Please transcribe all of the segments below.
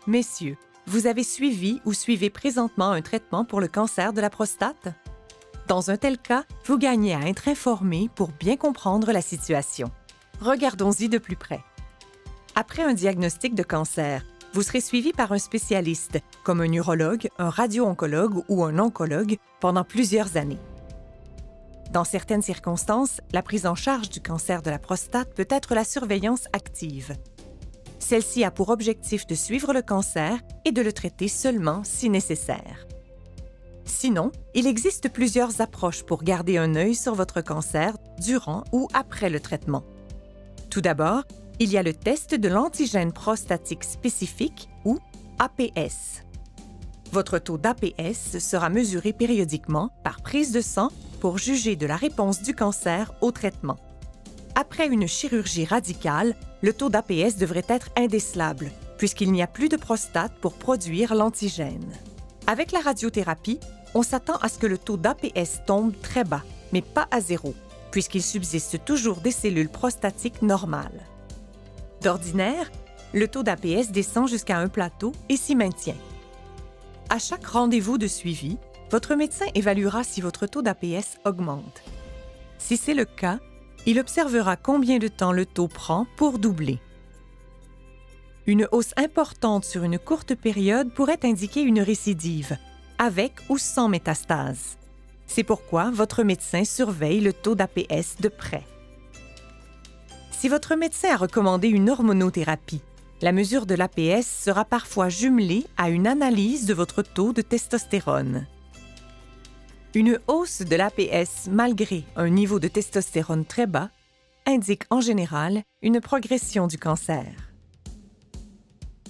Messieurs, vous avez suivi ou suivez présentement un traitement pour le cancer de la prostate? Dans un tel cas, vous gagnez à être informé pour bien comprendre la situation. Regardons-y de plus près. Après un diagnostic de cancer, vous serez suivi par un spécialiste, comme un urologue, un radio-oncologue ou un oncologue, pendant plusieurs années. Dans certaines circonstances, la prise en charge du cancer de la prostate peut être la surveillance active. Celle-ci a pour objectif de suivre le cancer et de le traiter seulement si nécessaire. Sinon, il existe plusieurs approches pour garder un œil sur votre cancer durant ou après le traitement. Tout d'abord, il y a le test de l'antigène prostatique spécifique ou APS. Votre taux d'APS sera mesuré périodiquement par prise de sang pour juger de la réponse du cancer au traitement. Après une chirurgie radicale, le taux d'APS devrait être indécelable, puisqu'il n'y a plus de prostate pour produire l'antigène. Avec la radiothérapie, on s'attend à ce que le taux d'APS tombe très bas, mais pas à zéro, puisqu'il subsiste toujours des cellules prostatiques normales. D'ordinaire, le taux d'APS descend jusqu'à un plateau et s'y maintient. À chaque rendez-vous de suivi, votre médecin évaluera si votre taux d'APS augmente. Si c'est le cas, il observera combien de temps le taux prend pour doubler. Une hausse importante sur une courte période pourrait indiquer une récidive, avec ou sans métastase. C'est pourquoi votre médecin surveille le taux d'APS de près. Si votre médecin a recommandé une hormonothérapie, la mesure de l'APS sera parfois jumelée à une analyse de votre taux de testostérone. Une hausse de l'APS malgré un niveau de testostérone très bas indique en général une progression du cancer.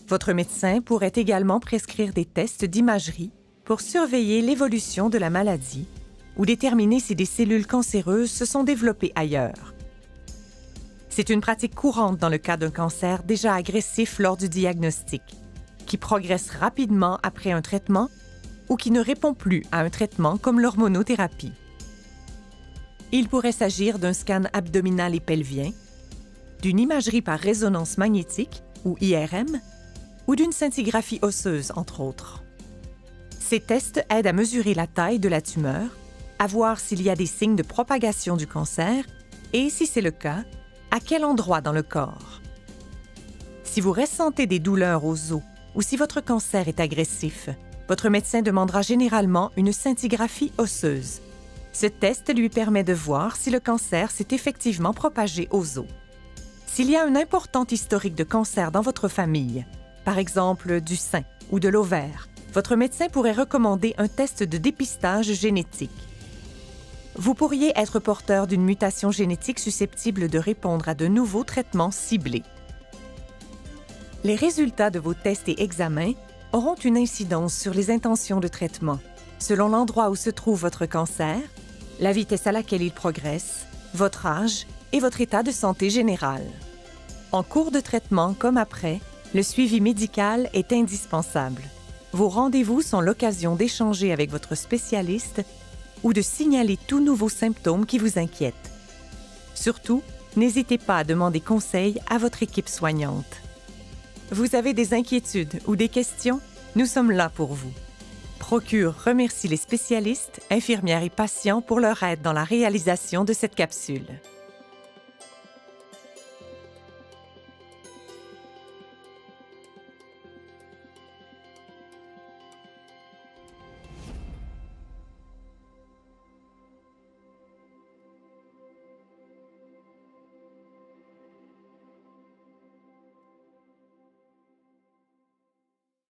Votre médecin pourrait également prescrire des tests d'imagerie pour surveiller l'évolution de la maladie ou déterminer si des cellules cancéreuses se sont développées ailleurs. C'est une pratique courante dans le cas d'un cancer déjà agressif lors du diagnostic, qui progresse rapidement après un traitement ou qui ne répond plus à un traitement comme l'hormonothérapie. Il pourrait s'agir d'un scan abdominal et pelvien, d'une imagerie par résonance magnétique ou IRM, ou d'une scintigraphie osseuse, entre autres. Ces tests aident à mesurer la taille de la tumeur, à voir s'il y a des signes de propagation du cancer et, si c'est le cas, à quel endroit dans le corps. Si vous ressentez des douleurs aux os ou si votre cancer est agressif, votre médecin demandera généralement une scintigraphie osseuse. Ce test lui permet de voir si le cancer s'est effectivement propagé aux os. S'il y a un important historique de cancer dans votre famille, par exemple du sein ou de l'ovaire, votre médecin pourrait recommander un test de dépistage génétique. Vous pourriez être porteur d'une mutation génétique susceptible de répondre à de nouveaux traitements ciblés. Les résultats de vos tests et examens auront une incidence sur les intentions de traitement, selon l'endroit où se trouve votre cancer, la vitesse à laquelle il progresse, votre âge et votre état de santé général. En cours de traitement comme après, le suivi médical est indispensable. Vos rendez-vous sont l'occasion d'échanger avec votre spécialiste ou de signaler tout nouveau symptôme qui vous inquiète. Surtout, n'hésitez pas à demander conseil à votre équipe soignante. Vous avez des inquiétudes ou des questions? Nous sommes là pour vous. Procure remercie les spécialistes, infirmières et patients pour leur aide dans la réalisation de cette capsule.